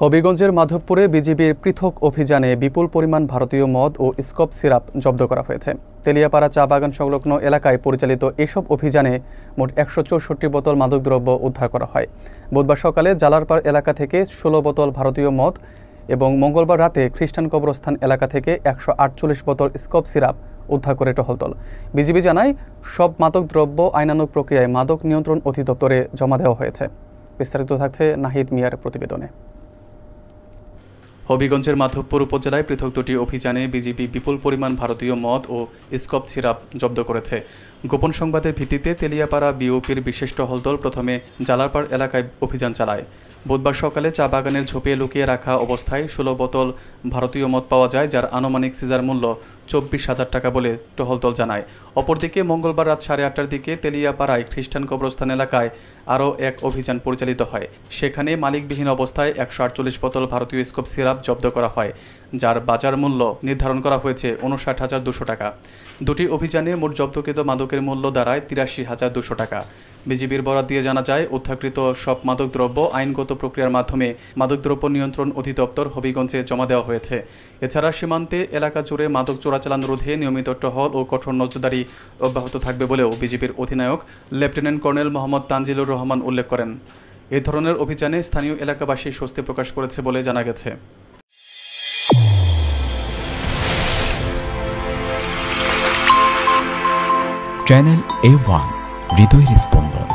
হবিগঞ্জের মাধবপুরে বিজিবির পৃথক অভিযানে বিপুল পরিমাণ ভারতীয় মদ ও স্কপ সিরাপ জব্দ করা হয়েছে। তেলিয়াপাড়া চা বাগান সংলগ্ন এলাকায় পরিচালিত এসব অভিযানে মোট ১৬৪ বোতল মাদকদ্রব্য উদ্ধার করা হয়। বুধবার সকালে জালারপাড় এলাকা থেকে ১৬ বোতল ভারতীয় মদ এবং মঙ্গলবার রাতে খ্রিস্টান কবরস্থান এলাকা থেকে ১৪৮ বোতল স্কপ সিরাপ উদ্ধার করে টহল দল। বিজিবি জানায়, সব মাদকদ্রব্য আইনানুগ প্রক্রিয়ায় মাদক নিয়ন্ত্রণ অধিদপ্তরে জমা দেওয়া হয়েছে। বিস্তারিত থাকছে নাহিদ মিয়ার প্রতিবেদনে। হবিগঞ্জের মাধবপুর উপজেলায় পৃথক দুটি অভিযানে বিজিবি বিপুল পরিমাণ ভারতীয় মদ ও স্কপ সিরাপ জব্দ করেছে। গোপন সংবাদের ভিত্তিতে তেলিয়াপাড়া বিওপির বিশেষ টহল দল প্রথমে জালারপাড় এলাকায় অভিযান চালায়। বুধবার সকালে চা বাগানের ঝোপে লুকিয়ে রাখা অবস্থায় ১৬ বোতল ভারতীয় মদ পাওয়া যায়, যার আনুমানিক সিজার মূল্য ২৪,০০০ টাকা বলে টহল দল জানায়। অপরদিকে মঙ্গলবার রাত ৮:৩০টার দিকে তেলিয়াপাড়ায় খ্রিস্টান কবরস্থান এলাকায় আরও এক অভিযান পরিচালিত হয়। সেখানে মালিকবিহীন অবস্থায় ১৪৮ বোতল ভারতীয় স্কপ সিরাপ জব্দ করা হয়, যার বাজার মূল্য নির্ধারণ করা হয়েছে ৫৯,২০০ টাকা। দুটি অভিযানে মোট জব্দকৃত মাদকের মূল্য দাঁড়ায় ৮৩,২০০ টাকা। বিজিবির বরাত দিয়ে জানা যায়, উদ্ধারকৃত সব মাদকদ্রব্য আইনগত প্রক্রিয়ার মাধ্যমে মাদকদ্রব্য নিয়ন্ত্রণ অধিদপ্তর হবিগঞ্জে জমা দেওয়া হয়েছে। এছাড়া সীমান্তে এলাকা জুড়ে মাদক চোরাচালান রোধে নিয়মিত টহল ও কঠোর নজরদারি অব্যাহত থাকবে বলেও বিজিবির অধিনায়ক লেফটেন্যান্ট কর্নেল মোহাম্মদ তানজিলুর রহমান উল্লেখ করেন। এ ধরনের অভিযানে স্থানীয় এলাকাবাসী স্বস্তি প্রকাশ করেছে বলে জানা গেছে। চ্যানেল A1 হৃদয়ের স্পন্দন।